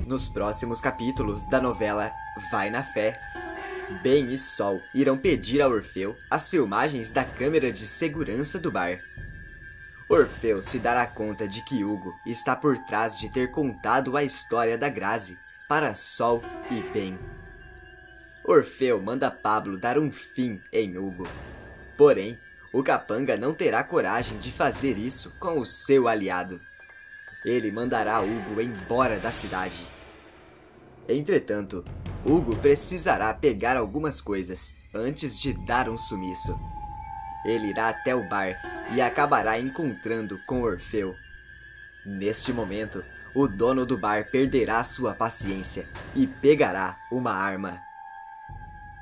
Nos próximos capítulos da novela Vai na Fé, Ben e Sol irão pedir a Orfeu as filmagens da câmera de segurança do bar. Orfeu se dará conta de que Hugo está por trás de ter contado a história da Grazi para Sol e Ben. Orfeu manda Pablo dar um fim em Hugo. Porém, o capanga não terá coragem de fazer isso com o seu aliado. Ele mandará Hugo embora da cidade. Entretanto, Hugo precisará pegar algumas coisas antes de dar um sumiço. Ele irá até o bar e acabará encontrando com Orfeu. Neste momento, o dono do bar perderá sua paciência e pegará uma arma.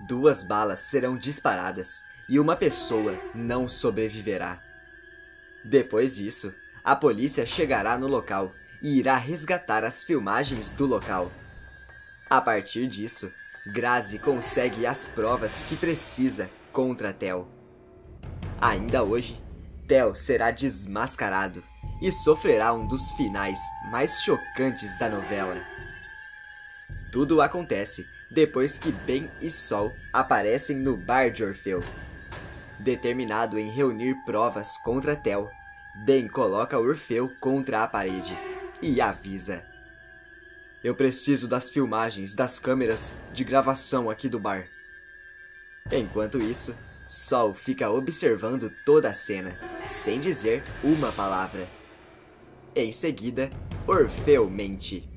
2 balas serão disparadas e uma pessoa não sobreviverá. Depois disso, a polícia chegará no local e irá resgatar as filmagens do local. A partir disso, Grazi consegue as provas que precisa contra Theo. Ainda hoje, Theo será desmascarado e sofrerá um dos finais mais chocantes da novela. Tudo acontece depois que Ben e Sol aparecem no bar de Orfeu. Determinado em reunir provas contra Theo, Ben coloca Orfeu contra a parede e avisa: "Eu preciso das filmagens das câmeras de gravação aqui do bar." Enquanto isso, Sol fica observando toda a cena, sem dizer uma palavra. Em seguida, Orfeu mente: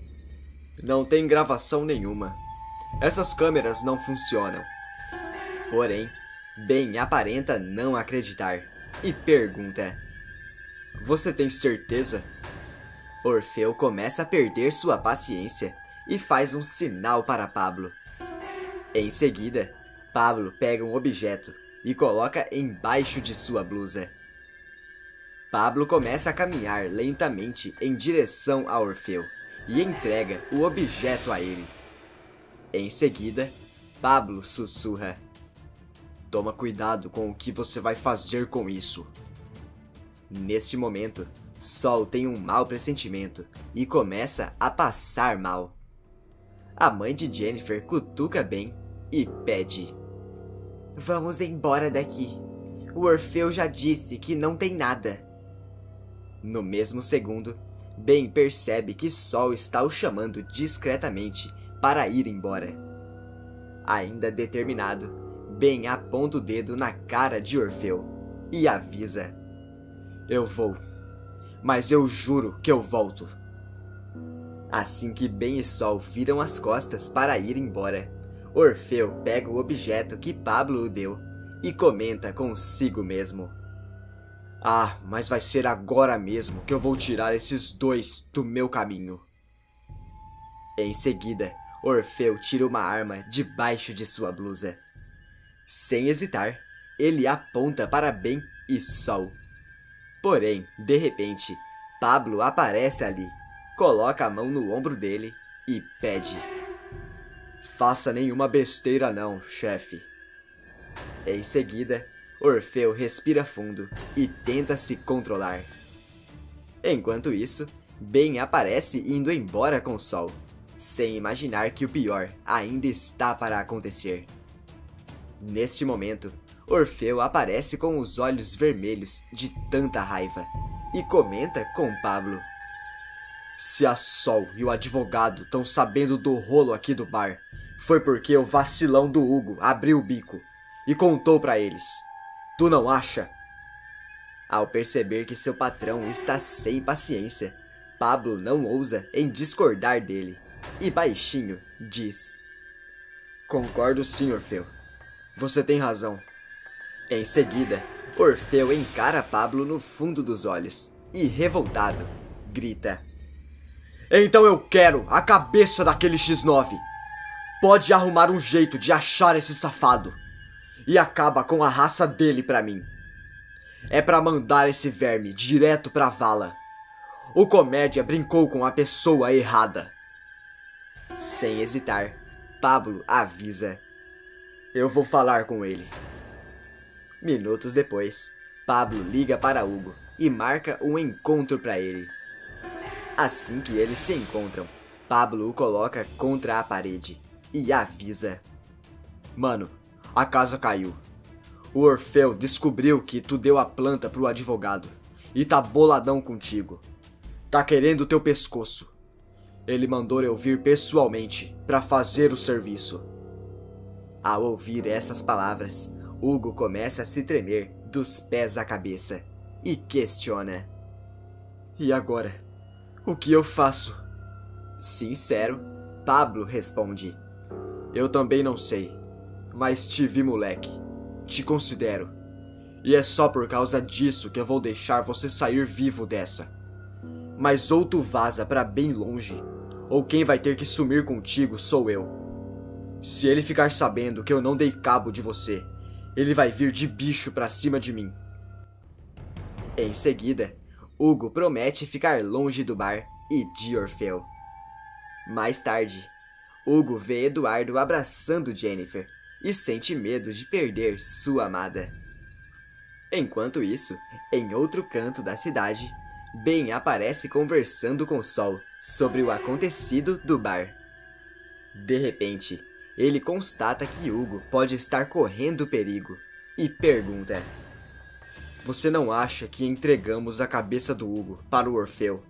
"Não tem gravação nenhuma. Essas câmeras não funcionam." Porém, Ben aparenta não acreditar e pergunta: "Você tem certeza?" Orfeu começa a perder sua paciência e faz um sinal para Pablo. Em seguida, Pablo pega um objeto e coloca embaixo de sua blusa. Pablo começa a caminhar lentamente em direção a Orfeu e entrega o objeto a ele. Em seguida, Pablo sussurra: "Toma cuidado com o que você vai fazer com isso." Neste momento, Sol tem um mau pressentimento e começa a passar mal. A mãe de Jennifer cutuca Ben e pede: "Vamos embora daqui. O Orfeu já disse que não tem nada." No mesmo segundo, Ben percebe que Sol está o chamando discretamente para ir embora. Ainda determinado, Ben aponta o dedo na cara de Orfeu e avisa: "Eu vou, mas eu juro que eu volto." Assim que Ben e Sol viram as costas para ir embora, Orfeu pega o objeto que Pablo o deu e comenta consigo mesmo: "Ah, mas vai ser agora mesmo que eu vou tirar esses 2 do meu caminho." Em seguida, Orfeu tira uma arma debaixo de sua blusa. Sem hesitar, ele aponta para Ben e Sol. Porém, de repente, Pablo aparece ali, coloca a mão no ombro dele e pede: "Faça nenhuma besteira não, chefe." Em seguida, Orfeu respira fundo e tenta se controlar. Enquanto isso, Ben aparece indo embora com Sol, sem imaginar que o pior ainda está para acontecer. Neste momento, Orfeu aparece com os olhos vermelhos de tanta raiva e comenta com Pablo: "Se a Sol e o advogado estão sabendo do rolo aqui do bar, foi porque o vacilão do Hugo abriu o bico e contou pra eles. Tu não acha?" Ao perceber que seu patrão está sem paciência, Pablo não ousa em discordar dele e baixinho diz: "Concordo sim, Orfeu. Você tem razão." Em seguida, Orfeu encara Pablo no fundo dos olhos e, revoltado, grita: "Então eu quero a cabeça daquele X9. Pode arrumar um jeito de achar esse safado e acaba com a raça dele pra mim. É pra mandar esse verme direto pra vala. O Comédia brincou com a pessoa errada." Sem hesitar, Pablo avisa: "Eu vou falar com ele." Minutos depois, Pablo liga para Hugo e marca um encontro para ele. Assim que eles se encontram, Pablo o coloca contra a parede e avisa: Mano, a casa caiu. O Orfeu descobriu que tu deu a planta pro advogado e tá boladão contigo. Tá querendo teu pescoço. Ele mandou eu vir pessoalmente pra fazer o serviço. Ao ouvir essas palavras, Hugo começa a se tremer dos pés à cabeça e questiona: E agora? O que eu faço? Sincero, Pablo responde: Eu também não sei, mas te vi, moleque. Te considero. E é só por causa disso que eu vou deixar você sair vivo dessa. Mas ou tu vaza pra bem longe, ou quem vai ter que sumir contigo sou eu. Se ele ficar sabendo que eu não dei cabo de você, ele vai vir de bicho pra cima de mim. Em seguida, Hugo promete ficar longe do bar e de Orfeu. Mais tarde, Hugo vê Eduardo abraçando Jennifer e sente medo de perder sua amada. Enquanto isso, em outro canto da cidade, Ben aparece conversando com Sol sobre o acontecido do bar. De repente, ele constata que Hugo pode estar correndo perigo e pergunta: Você não acha que entregamos a cabeça do Hugo para o Orfeu?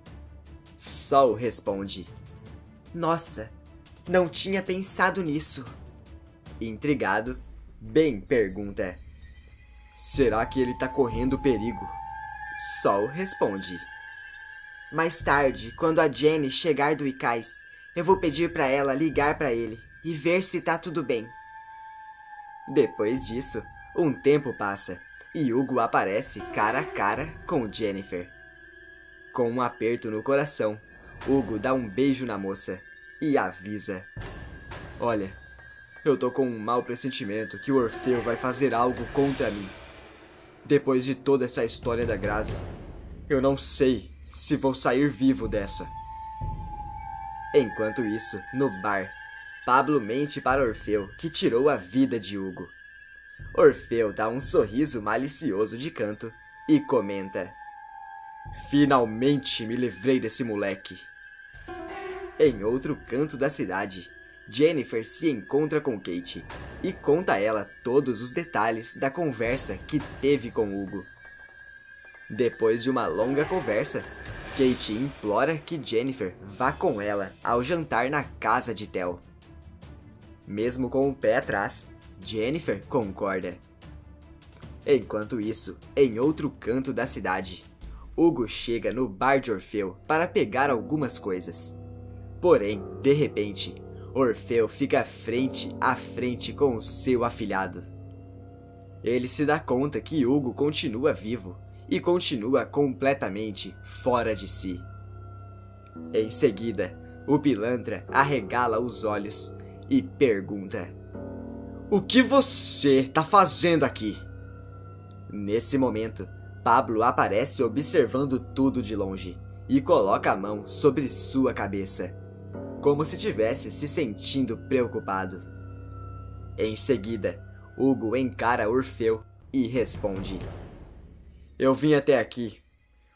Sol responde: Nossa, não tinha pensado nisso. Intrigado, Ben pergunta: Será que ele tá correndo perigo? Sol responde: Mais tarde, quando a Jenny chegar do Icais, eu vou pedir pra ela ligar pra ele e ver se tá tudo bem. Depois disso, um tempo passa e Hugo aparece cara a cara com Jennifer. Com um aperto no coração, Hugo dá um beijo na moça e avisa: Olha, eu tô com um mau pressentimento que o Orfeu vai fazer algo contra mim. Depois de toda essa história da Grazi, eu não sei se vou sair vivo dessa. Enquanto isso, no bar, Pablo mente para Orfeu que tirou a vida de Hugo. Orfeu dá um sorriso malicioso de canto e comenta: Finalmente me livrei desse moleque. Em outro canto da cidade, Jennifer se encontra com Kate e conta a ela todos os detalhes da conversa que teve com Hugo. Depois de uma longa conversa, Kate implora que Jennifer vá com ela ao jantar na casa de Tel. Mesmo com o pé atrás, Jennifer concorda. Enquanto isso, em outro canto da cidade, Hugo chega no bar de Orfeu para pegar algumas coisas. Porém, de repente, Orfeu fica frente a frente com o seu afilhado. Ele se dá conta que Hugo continua vivo e continua completamente fora de si. Em seguida, o pilantra arregala os olhos e pergunta: O que você tá fazendo aqui? Nesse momento, Pablo aparece observando tudo de longe e coloca a mão sobre sua cabeça, como se tivesse se sentindo preocupado. Em seguida, Hugo encara Orfeu e responde: Eu vim até aqui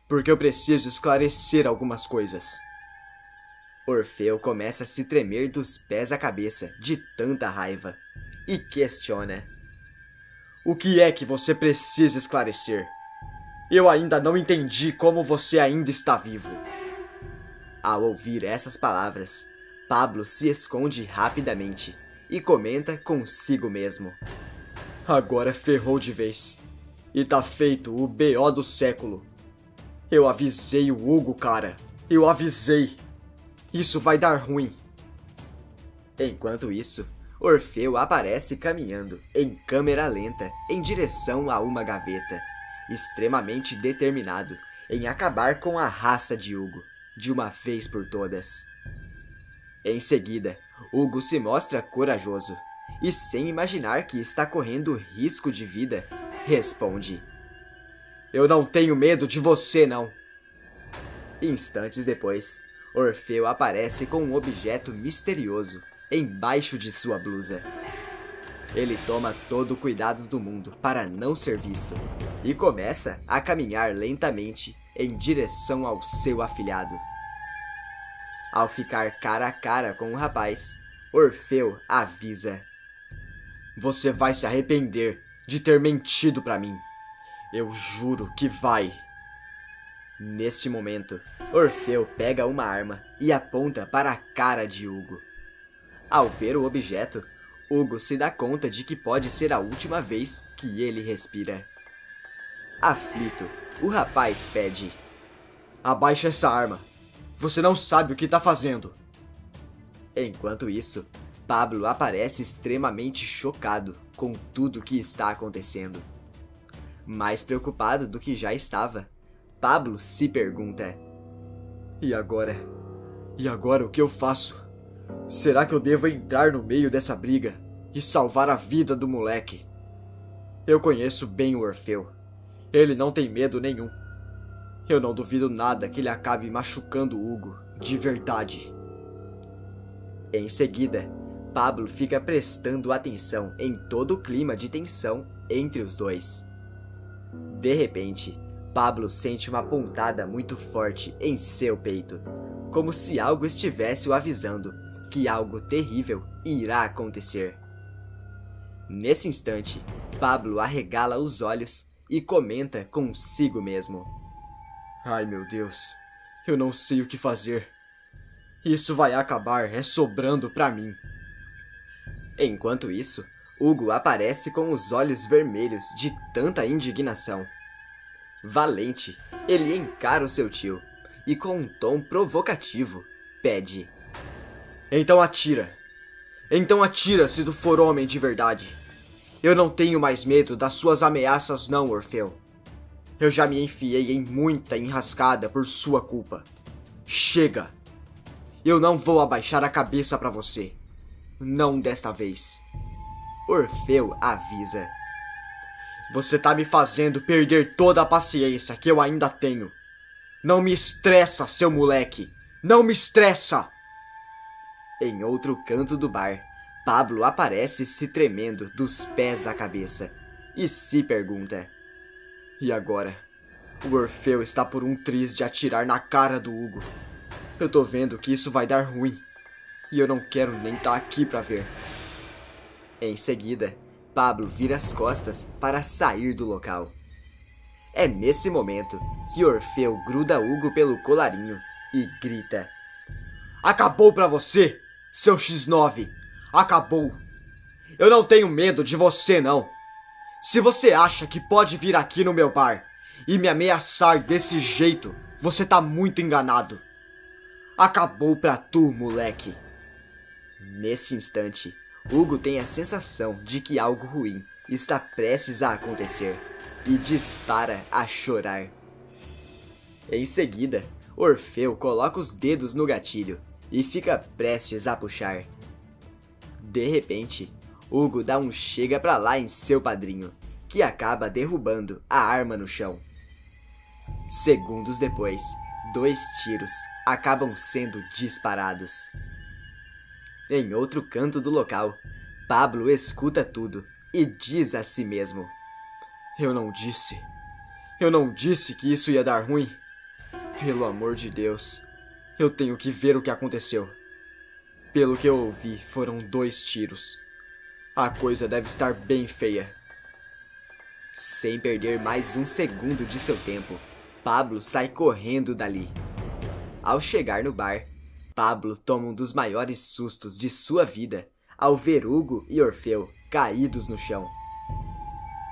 porque eu preciso esclarecer algumas coisas. Orfeu começa a se tremer dos pés à cabeça de tanta raiva e questiona: O que é que você precisa esclarecer? Eu ainda não entendi como você ainda está vivo. Ao ouvir essas palavras, Pablo se esconde rapidamente e comenta consigo mesmo: Agora ferrou de vez. E tá feito o BO do século. Eu avisei o Hugo, cara. Eu avisei. Isso vai dar ruim. Enquanto isso, Orfeu aparece caminhando em câmera lenta em direção a uma gaveta, extremamente determinado em acabar com a raça de Hugo, de uma vez por todas. Em seguida, Hugo se mostra corajoso e, sem imaginar que está correndo risco de vida, responde: Eu não tenho medo de você, não. Instantes depois, Orfeu aparece com um objeto misterioso embaixo de sua blusa. Ele toma todo o cuidado do mundo para não ser visto e começa a caminhar lentamente em direção ao seu afilhado. Ao ficar cara a cara com o rapaz, Orfeu avisa: Você vai se arrepender de ter mentido pra mim. Eu juro que vai. Neste momento, Orfeu pega uma arma e aponta para a cara de Hugo. Ao ver o objeto, Hugo se dá conta de que pode ser a última vez que ele respira. Aflito, o rapaz pede: Abaixe essa arma. Você não sabe o que tá fazendo. Enquanto isso, Pablo aparece extremamente chocado com tudo que está acontecendo. Mais preocupado do que já estava, Pablo se pergunta: E agora? E agora o que eu faço? Será que eu devo entrar no meio dessa briga e salvar a vida do moleque? Eu conheço bem o Orfeu. Ele não tem medo nenhum. Eu não duvido nada que ele acabe machucando o Hugo, de verdade. Em seguida, Pablo fica prestando atenção em todo o clima de tensão entre os dois. De repente, Pablo sente uma pontada muito forte em seu peito, como se algo estivesse o avisando que algo terrível irá acontecer. Nesse instante, Pablo arregala os olhos e comenta consigo mesmo: Ai, meu Deus, eu não sei o que fazer. Isso vai acabar sobrando pra mim. Enquanto isso, Hugo aparece com os olhos vermelhos de tanta indignação. Valente, ele encara o seu tio e, com um tom provocativo, pede: Então atira. Então atira se tu for homem de verdade. Eu não tenho mais medo das suas ameaças não, Orfeu. Eu já me enfiei em muita enrascada por sua culpa. Chega! Eu não vou abaixar a cabeça pra você. Não desta vez. Orfeu avisa: Você tá me fazendo perder toda a paciência que eu ainda tenho. Não me estressa, seu moleque. Não me estressa! Em outro canto do bar, Pablo aparece se tremendo dos pés à cabeça e se pergunta: E agora? O Orfeu está por um triz de atirar na cara do Hugo. Eu tô vendo que isso vai dar ruim. E eu não quero nem estar aqui pra ver. Em seguida, Pablo vira as costas para sair do local. É nesse momento que Orfeu gruda Hugo pelo colarinho e grita: Acabou pra você, seu X9! Acabou! Eu não tenho medo de você, não! Se você acha que pode vir aqui no meu bar e me ameaçar desse jeito, você tá muito enganado. Acabou pra tu, moleque. Nesse instante, Hugo tem a sensação de que algo ruim está prestes a acontecer e dispara a chorar. Em seguida, Orfeu coloca os dedos no gatilho e fica prestes a puxar. De repente, Hugo dá um chega pra lá em seu padrinho, que acaba derrubando a arma no chão. Segundos depois, 2 tiros acabam sendo disparados. Em outro canto do local, Pablo escuta tudo e diz a si mesmo: Eu não disse que isso ia dar ruim. Pelo amor de Deus, eu tenho que ver o que aconteceu. Pelo que eu ouvi, foram 2 tiros. A coisa deve estar bem feia. Sem perder mais um segundo de seu tempo, Pablo sai correndo dali. Ao chegar no bar, Pablo toma um dos maiores sustos de sua vida ao ver Hugo e Orfeu caídos no chão.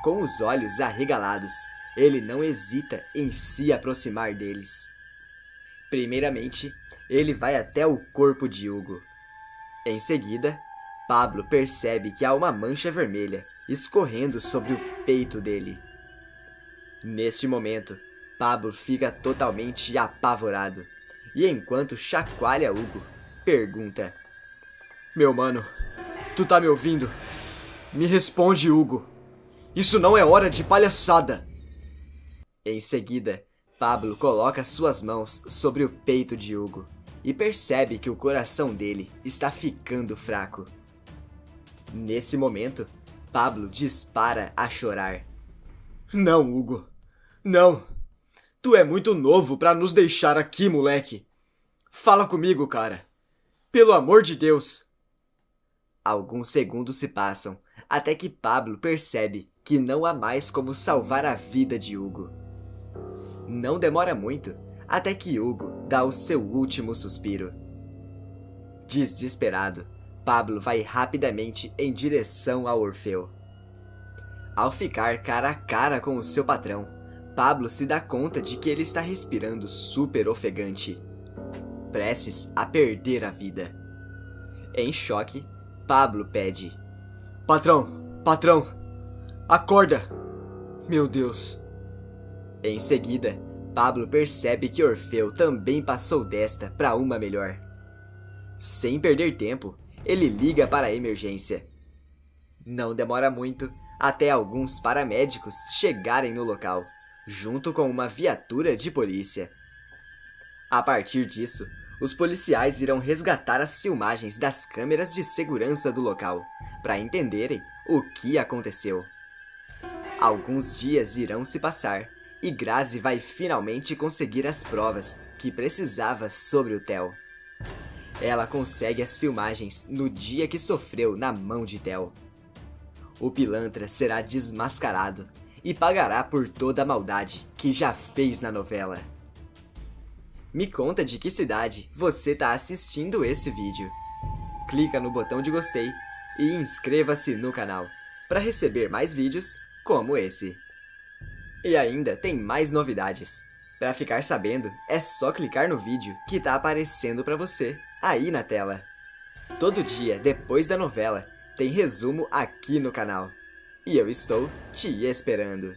Com os olhos arregalados, ele não hesita em se aproximar deles. Primeiramente, ele vai até o corpo de Hugo. Em seguida, Pablo percebe que há uma mancha vermelha escorrendo sobre o peito dele. Neste momento, Pablo fica totalmente apavorado e, enquanto chacoalha Hugo, pergunta: Meu mano, tu tá me ouvindo? Me responde, Hugo. Isso não é hora de palhaçada. Em seguida, Pablo coloca suas mãos sobre o peito de Hugo e percebe que o coração dele está ficando fraco. Nesse momento, Pablo dispara a chorar. Não, Hugo. Não. Tu é muito novo pra nos deixar aqui, moleque. Fala comigo, cara. Pelo amor de Deus. Alguns segundos se passam, até que Pablo percebe que não há mais como salvar a vida de Hugo. Não demora muito, até que Hugo dá o seu último suspiro. Desesperado, Pablo vai rapidamente em direção ao Orfeu. Ao ficar cara a cara com o seu patrão, Pablo se dá conta de que ele está respirando super ofegante, prestes a perder a vida. Em choque, Pablo pede: Patrão, acorda! Meu Deus. Em seguida, Pablo percebe que Orfeu também passou desta para uma melhor. Sem perder tempo, ele liga para a emergência. Não demora muito até alguns paramédicos chegarem no local, junto com uma viatura de polícia. A partir disso, os policiais irão resgatar as filmagens das câmeras de segurança do local, para entenderem o que aconteceu. Alguns dias irão se passar, e Grazi vai finalmente conseguir as provas que precisava sobre o Theo. Ela consegue as filmagens no dia que sofreu na mão de Theo. O pilantra será desmascarado e pagará por toda a maldade que já fez na novela. Me conta de que cidade você está assistindo esse vídeo. Clica no botão de gostei e inscreva-se no canal para receber mais vídeos como esse. E ainda tem mais novidades. Para ficar sabendo, é só clicar no vídeo que está aparecendo para você aí na tela. Todo dia depois da novela tem resumo aqui no canal. E eu estou te esperando.